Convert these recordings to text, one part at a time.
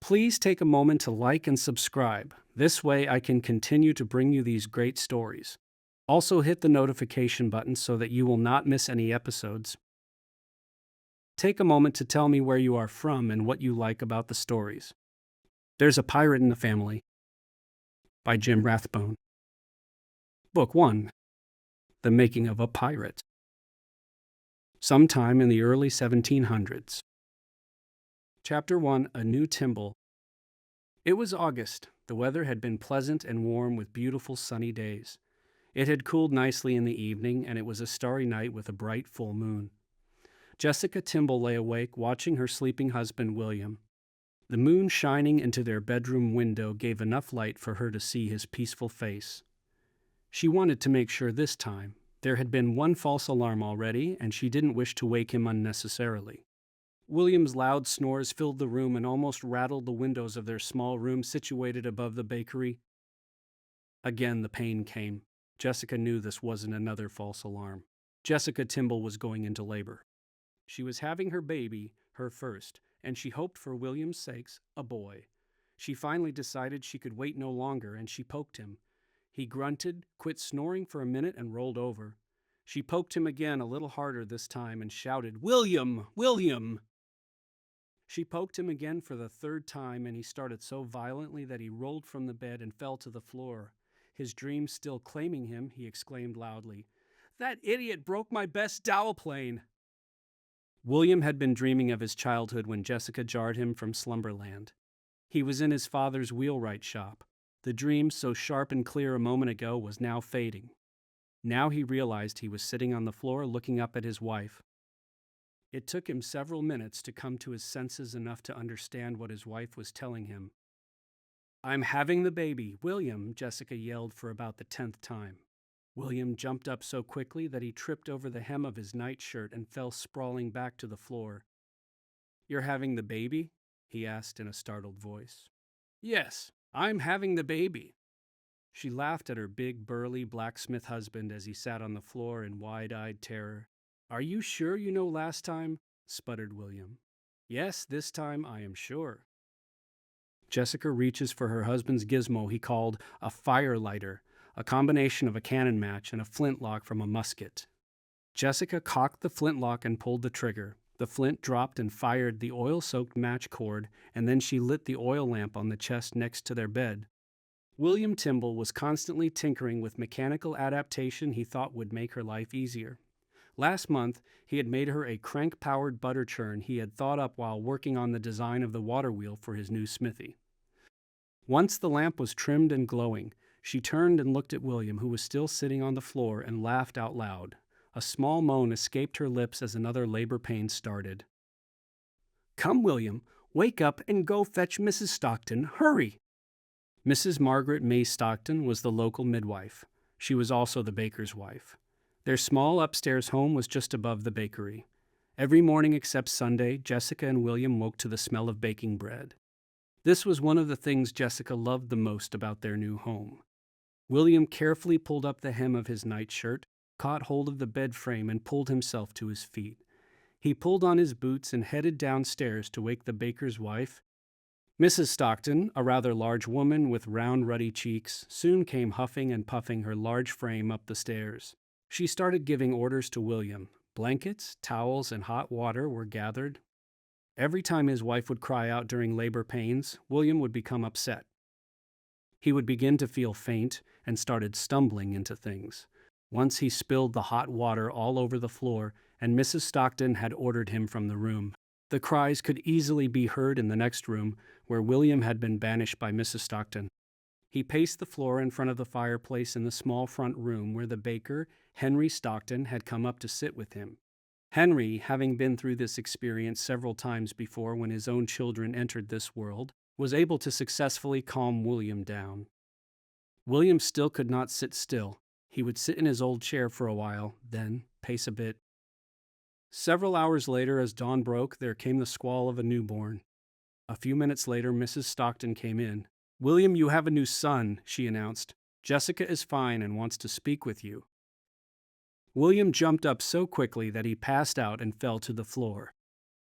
Please take a moment to like and subscribe. This way I can continue to bring you these great stories. Also hit the notification button so that you will not miss any episodes. Take a moment to tell me where you are from and what you like about the stories. There's a Pirate in the Family by Jim Rathbone. Book 1. The Making of a Pirate. Sometime in the early 1700s. Chapter 1. A New Timble. It was August. The weather had been pleasant and warm with beautiful sunny days. It had cooled nicely in the evening, and it was a starry night with a bright full moon. Jessica Timble lay awake, watching her sleeping husband William. The moon shining into their bedroom window gave enough light for her to see his peaceful face. She wanted to make sure this time. There had been one false alarm already, and she didn't wish to wake him unnecessarily. William's loud snores filled the room and almost rattled the windows of their small room situated above the bakery. Again the pain came. Jessica knew this wasn't another false alarm. Jessica Timble was going into labor. She was having her baby, her first, and she hoped for William's sakes, a boy. She finally decided she could wait no longer, and she poked him. He grunted, quit snoring for a minute, and rolled over. She poked him again, a little harder this time, and shouted, "William! William!" She poked him again for the third time, and he started so violently that he rolled from the bed and fell to the floor. His dream still claiming him, he exclaimed loudly, "That idiot broke my best dowel plane!" William had been dreaming of his childhood when Jessica jarred him from slumberland. He was in his father's wheelwright shop. The dream, so sharp and clear a moment ago, was now fading. Now he realized he was sitting on the floor looking up at his wife. It took him several minutes to come to his senses enough to understand what his wife was telling him. "I'm having the baby, William," Jessica yelled for about the 10th time. William jumped up so quickly that he tripped over the hem of his nightshirt and fell sprawling back to the floor. "You're having the baby?" he asked in a startled voice. "Yes, I'm having the baby." She laughed at her big, burly blacksmith husband as he sat on the floor in wide-eyed terror. "Are you sure you know last time?" sputtered William. "Yes, this time I am sure." Jessica reaches for her husband's gizmo he called a fire lighter, a combination of a cannon match and a flintlock from a musket. Jessica cocked the flintlock and pulled the trigger. The flint dropped and fired the oil-soaked match cord, and then she lit the oil lamp on the chest next to their bed. William Timble was constantly tinkering with mechanical adaptation he thought would make her life easier. Last month, he had made her a crank-powered butter churn he had thought up while working on the design of the water wheel for his new smithy. Once the lamp was trimmed and glowing, she turned and looked at William, who was still sitting on the floor, and laughed out loud. A small moan escaped her lips as another labor pain started. "Come, William, wake up and go fetch Mrs. Stockton. Hurry!" Mrs. Margaret May Stockton was the local midwife. She was also the baker's wife. Their small upstairs home was just above the bakery. Every morning except Sunday, Jessica and William woke to the smell of baking bread. This was one of the things Jessica loved the most about their new home. William carefully pulled up the hem of his nightshirt, caught hold of the bed frame, and pulled himself to his feet. He pulled on his boots and headed downstairs to wake the baker's wife. Mrs. Stockton, a rather large woman with round, ruddy cheeks, soon came huffing and puffing her large frame up the stairs. She started giving orders to William. Blankets, towels, and hot water were gathered. Every time his wife would cry out during labor pains, William would become upset. He would begin to feel faint and started stumbling into things. Once he spilled the hot water all over the floor, and Mrs. Stockton had ordered him from the room. The cries could easily be heard in the next room, where William had been banished by Mrs. Stockton. He paced the floor in front of the fireplace in the small front room where the baker, Henry Stockton, had come up to sit with him. Henry, having been through this experience several times before when his own children entered this world, was able to successfully calm William down. William still could not sit still. He would sit in his old chair for a while, then pace a bit. Several hours later, as dawn broke, there came the squall of a newborn. A few minutes later, Mrs. Stockton came in. "William, you have a new son," she announced. "Jessica is fine and wants to speak with you." William jumped up so quickly that he passed out and fell to the floor.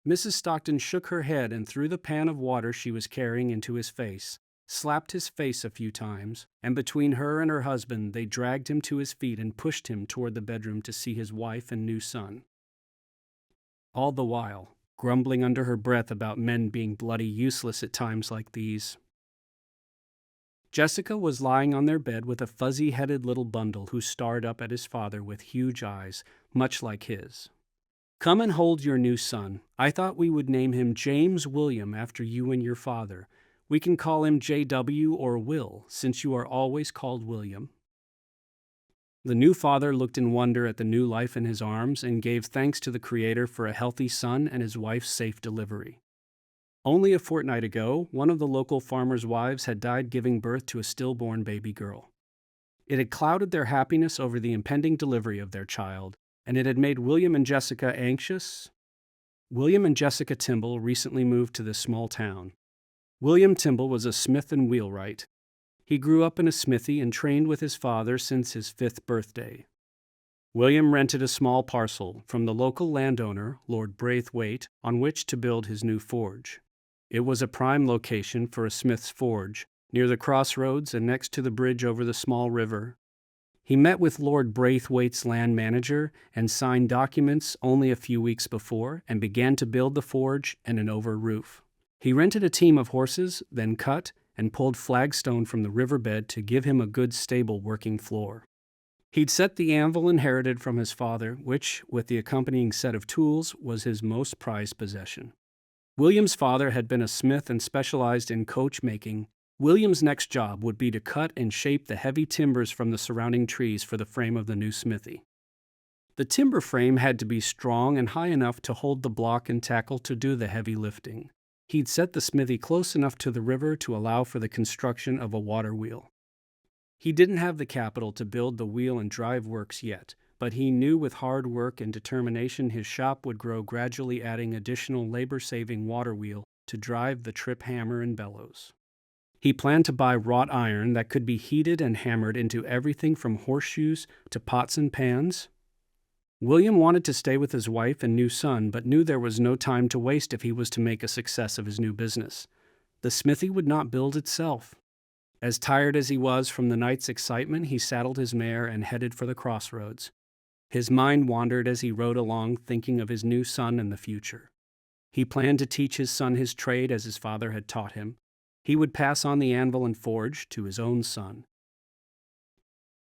Mrs. Stockton shook her head and threw the pan of water she was carrying into his face, slapped his face a few times, and between her and her husband they dragged him to his feet and pushed him toward the bedroom to see his wife and new son. All the while, grumbling under her breath about men being bloody useless at times like these. Jessica was lying on their bed with a fuzzy-headed little bundle who stared up at his father with huge eyes, much like his. "Come and hold your new son. I thought we would name him James William after you and your father. We can call him J.W. or Will, since you are always called William." The new father looked in wonder at the new life in his arms and gave thanks to the Creator for a healthy son and his wife's safe delivery. Only a fortnight ago, one of the local farmers' wives had died giving birth to a stillborn baby girl. It had clouded their happiness over the impending delivery of their child, and it had made William and Jessica anxious. William and Jessica Timble recently moved to this small town. William Timble was a smith and wheelwright. He grew up in a smithy and trained with his father since his 5th birthday. William rented a small parcel from the local landowner, Lord BraitheWaite, on which to build his new forge. It was a prime location for a smith's forge, near the crossroads and next to the bridge over the small river. He met with Lord BraitheWaite's land manager and signed documents only a few weeks before and began to build the forge and an over roof. He rented a team of horses, then cut and pulled flagstone from the riverbed to give him a good stable working floor. He'd set the anvil inherited from his father, which, with the accompanying set of tools, was his most prized possession. William's father had been a smith and specialized in coach making. William's next job would be to cut and shape the heavy timbers from the surrounding trees for the frame of the new smithy. The timber frame had to be strong and high enough to hold the block and tackle to do the heavy lifting. He'd set the smithy close enough to the river to allow for the construction of a water wheel. He didn't have the capital to build the wheel and drive works yet, but he knew with hard work and determination his shop would grow, gradually adding additional labor-saving water wheel to drive the trip hammer and bellows. He planned to buy wrought iron that could be heated and hammered into everything from horseshoes to pots and pans. William wanted to stay with his wife and new son, but knew there was no time to waste if he was to make a success of his new business. The smithy would not build itself. As tired as he was from the night's excitement, he saddled his mare and headed for the crossroads. His mind wandered as he rode along, thinking of his new son and the future. He planned to teach his son his trade as his father had taught him. He would pass on the anvil and forge to his own son.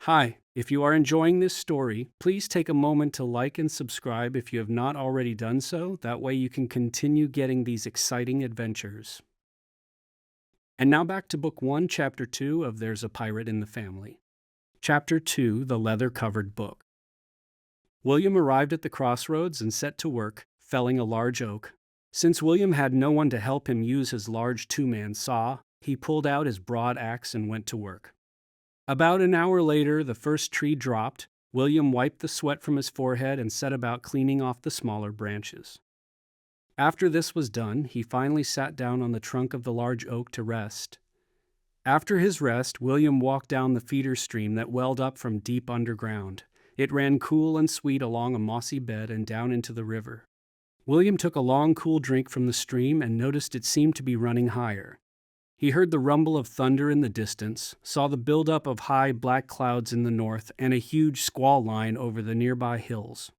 Hi, if you are enjoying this story, please take a moment to like and subscribe if you have not already done so. That way you can continue getting these exciting adventures. And now back to Book 1, Chapter 2 of There's a Pirate in the Family. Chapter 2, The Leather-Covered Book. William arrived at the crossroads and set to work, felling a large oak. Since William had no one to help him use his large 2-man saw, he pulled out his broad axe and went to work. About an hour later, the first tree dropped. William wiped the sweat from his forehead and set about cleaning off the smaller branches. After this was done, he finally sat down on the trunk of the large oak to rest. After his rest, William walked down the feeder stream that welled up from deep underground. It ran cool and sweet along a mossy bed and down into the river. William took a long, cool drink from the stream and noticed it seemed to be running higher. He heard the rumble of thunder in the distance, saw the buildup of high black clouds in the north, and a huge squall line over the nearby hills.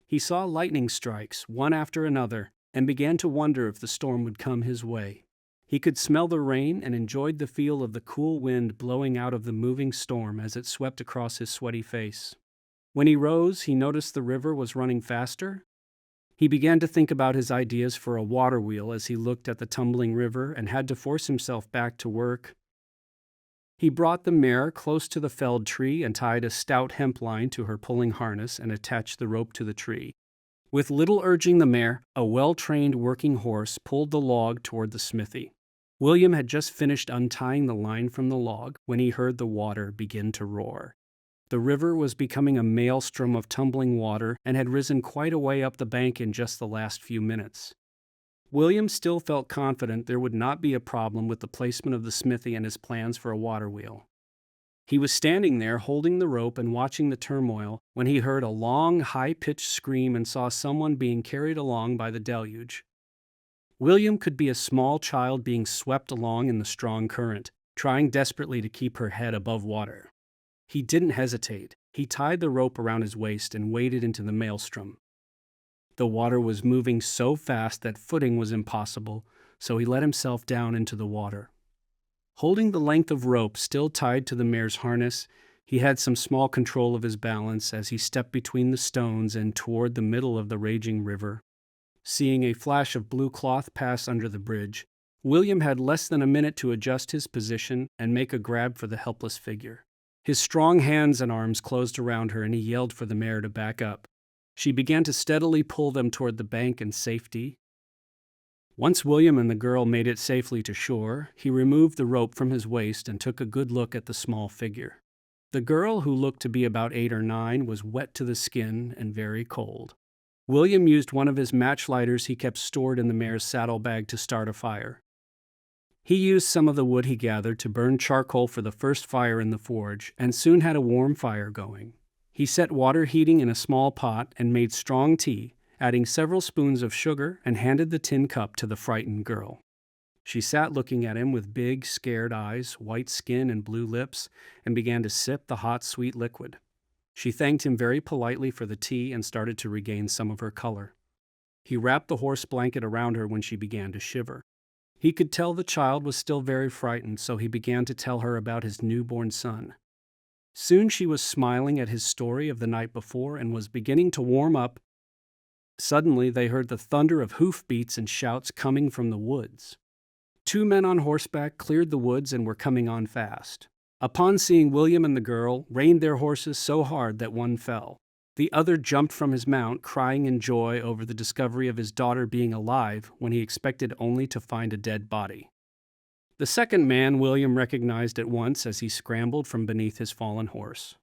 He saw lightning strikes, one after another, and began to wonder if the storm would come his way. He could smell the rain and enjoyed the feel of the cool wind blowing out of the moving storm as it swept across his sweaty face. When he rose, he noticed the river was running faster. He began to think about his ideas for a water wheel as he looked at the tumbling river and had to force himself back to work. He brought the mare close to the felled tree and tied a stout hemp line to her pulling harness and attached the rope to the tree. With little urging the mare, a well-trained working horse pulled the log toward the smithy. William had just finished untying the line from the log when he heard the water begin to roar. The river was becoming a maelstrom of tumbling water and had risen quite a way up the bank in just the last few minutes. William still felt confident there would not be a problem with the placement of the smithy and his plans for a water wheel. He was standing there holding the rope and watching the turmoil when he heard a long, high-pitched scream and saw someone being carried along by the deluge. William could be a small child being swept along in the strong current, trying desperately to keep her head above water. He didn't hesitate. He tied the rope around his waist and waded into the maelstrom. The water was moving so fast that footing was impossible, so he let himself down into the water. Holding the length of rope still tied to the mare's harness, he had some small control of his balance as he stepped between the stones and toward the middle of the raging river. Seeing a flash of blue cloth pass under the bridge, William had less than a minute to adjust his position and make a grab for the helpless figure. His strong hands and arms closed around her and he yelled for the mare to back up. She began to steadily pull them toward the bank and safety. Once William and the girl made it safely to shore, he removed the rope from his waist and took a good look at the small figure. The girl, who looked to be about 8 or 9, was wet to the skin and very cold. William used one of his match lighters he kept stored in the mare's saddlebag to start a fire. He used some of the wood he gathered to burn charcoal for the first fire in the forge and soon had a warm fire going. He set water heating in a small pot and made strong tea, adding several spoons of sugar, and handed the tin cup to the frightened girl. She sat looking at him with big, scared eyes, white skin, and blue lips, and began to sip the hot, sweet liquid. She thanked him very politely for the tea and started to regain some of her color. He wrapped the horse blanket around her when she began to shiver. He could tell the child was still very frightened, so he began to tell her about his newborn son. Soon she was smiling at his story of the night before and was beginning to warm up. Suddenly they heard the thunder of hoofbeats and shouts coming from the woods. 2 men on horseback cleared the woods and were coming on fast. Upon seeing William and the girl, reined their horses so hard that one fell. The other jumped from his mount, crying in joy over the discovery of his daughter being alive when he expected only to find a dead body. The second man William recognized at once as he scrambled from beneath his fallen horse.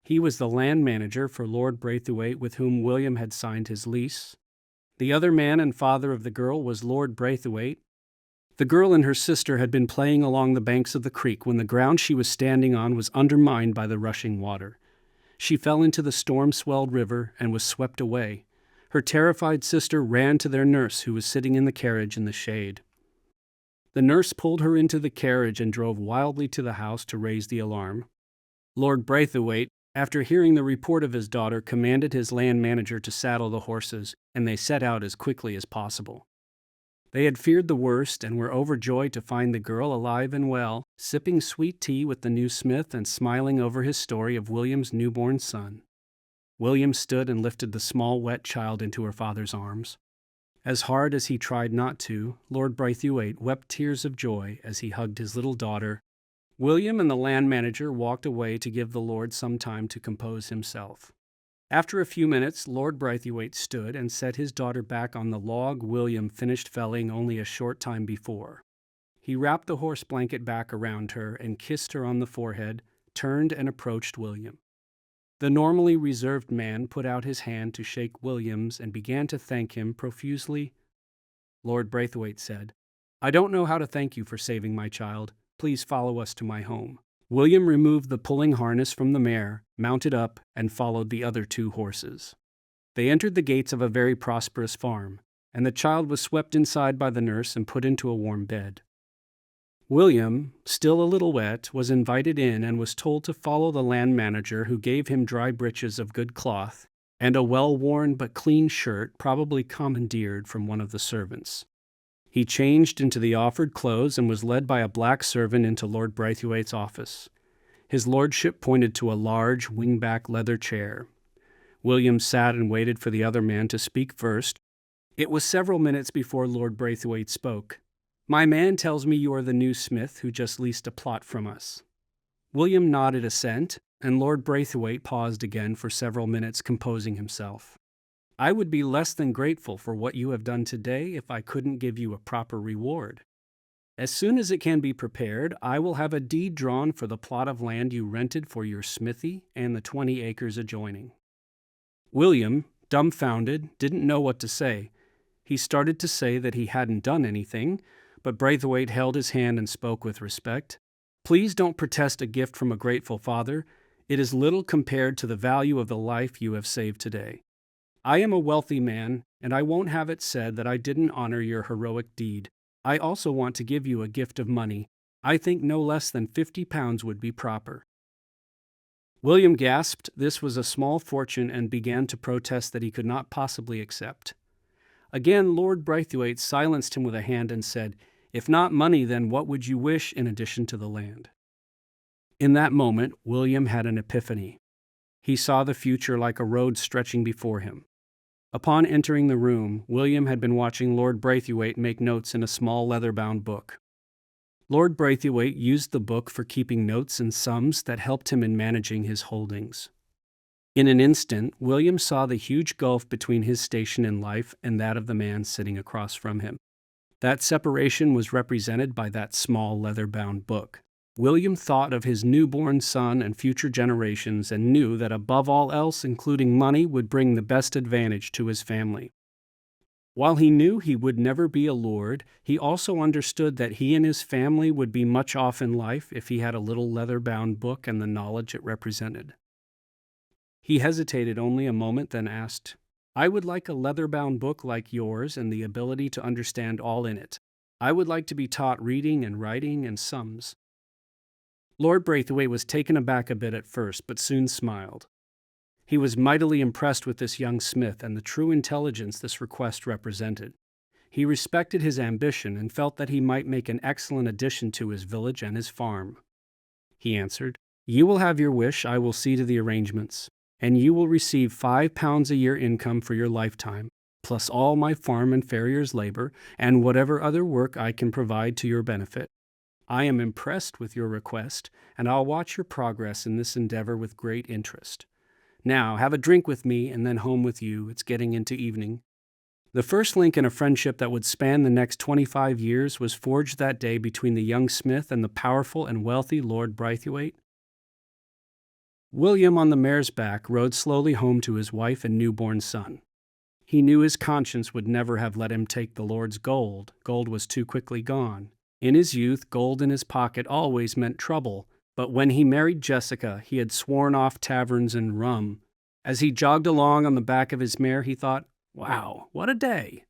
He was the land manager for Lord BraitheWaite with whom William had signed his lease. The other man and father of the girl was Lord BraitheWaite. The girl and her sister had been playing along the banks of the creek when the ground she was standing on was undermined by the rushing water. She fell into the storm-swelled river and was swept away. Her terrified sister ran to their nurse, who was sitting in the carriage in the shade. The nurse pulled her into the carriage and drove wildly to the house to raise the alarm. Lord BraitheWaite, after hearing the report of his daughter, commanded his land manager to saddle the horses, and they set out as quickly as possible. They had feared the worst and were overjoyed to find the girl alive and well, sipping sweet tea with the new smith and smiling over his story of William's newborn son. William stood and lifted the small wet child into her father's arms. As hard as he tried not to, Lord BraitheWaite wept tears of joy as he hugged his little daughter. William and the land manager walked away to give the Lord some time to compose himself. After a few minutes, Lord BraitheWaite stood and set his daughter back on the log William finished felling only a short time before. He wrapped the horse blanket back around her and kissed her on the forehead, turned and approached William. The normally reserved man put out his hand to shake William's and began to thank him profusely. Lord BraitheWaite said, "I don't know how to thank you for saving my child. Please follow us to my home." William removed the pulling harness from the mare, mounted up, and followed the other 2 horses. They entered the gates of a very prosperous farm, and the child was swept inside by the nurse and put into a warm bed. William, still a little wet, was invited in and was told to follow the land manager, who gave him dry breeches of good cloth and a well-worn but clean shirt, probably commandeered from one of the servants. He changed into the offered clothes and was led by a black servant into Lord BraitheWaite's office. His lordship pointed to a large, wing-back leather chair. William sat and waited for the other man to speak first. It was several minutes before Lord BraitheWaite spoke. "My man tells me you are the new smith who just leased a plot from us." William nodded assent, and Lord BraitheWaite paused again for several minutes, composing himself. "I would be less than grateful for what you have done today if I couldn't give you a proper reward. As soon as it can be prepared, I will have a deed drawn for the plot of land you rented for your smithy and the 20 acres adjoining." William, dumbfounded, didn't know what to say. He started to say that he hadn't done anything, but BraitheWaite held his hand and spoke with respect. Please don't protest a gift from a grateful father. It is little compared to the value of the life you have saved today. I am a wealthy man, and I won't have it said that I didn't honor your heroic deed. I also want to give you a gift of money. I think no less than £50 would be proper." William gasped. This was a small fortune and began to protest that he could not possibly accept. Again, Lord BraitheWaite silenced him with a hand and said, "If not money, then what would you wish in addition to the land?" In that moment, William had an epiphany. He saw the future like a road stretching before him. Upon entering the room, William had been watching Lord BraitheWaite make notes in a small leather-bound book. Lord BraitheWaite used the book for keeping notes and sums that helped him in managing his holdings. In an instant, William saw the huge gulf between his station in life and that of the man sitting across from him. That separation was represented by that small leather-bound book. William thought of his newborn son and future generations and knew that above all else, including money, would bring the best advantage to his family. While he knew he would never be a lord, he also understood that he and his family would be much off in life if he had a little leather-bound book and the knowledge it represented. He hesitated only a moment, then asked, "I would like a leather-bound book like yours and the ability to understand all in it. I would like to be taught reading and writing and sums." Lord BraitheWaite was taken aback a bit at first, but soon smiled. He was mightily impressed with this young smith and the true intelligence this request represented. He respected his ambition and felt that he might make an excellent addition to his village and his farm. He answered, "You will have your wish, I will see to the arrangements, and you will receive £5 a year income for your lifetime, plus all my farm and farrier's labor, and whatever other work I can provide to your benefit. I am impressed with your request, and I'll watch your progress in this endeavor with great interest. Now, have a drink with me and then home with you. It's getting into evening." The first link in a friendship that would span the next 25 years was forged that day between the young smith and the powerful and wealthy Lord BraitheWaite. William, on the mare's back, rode slowly home to his wife and newborn son. He knew his conscience would never have let him take the Lord's gold. Gold was too quickly gone. In his youth, gold in his pocket always meant trouble, but when he married Jessica, he had sworn off taverns and rum. As he jogged along on the back of his mare, he thought, "Wow, what a day!"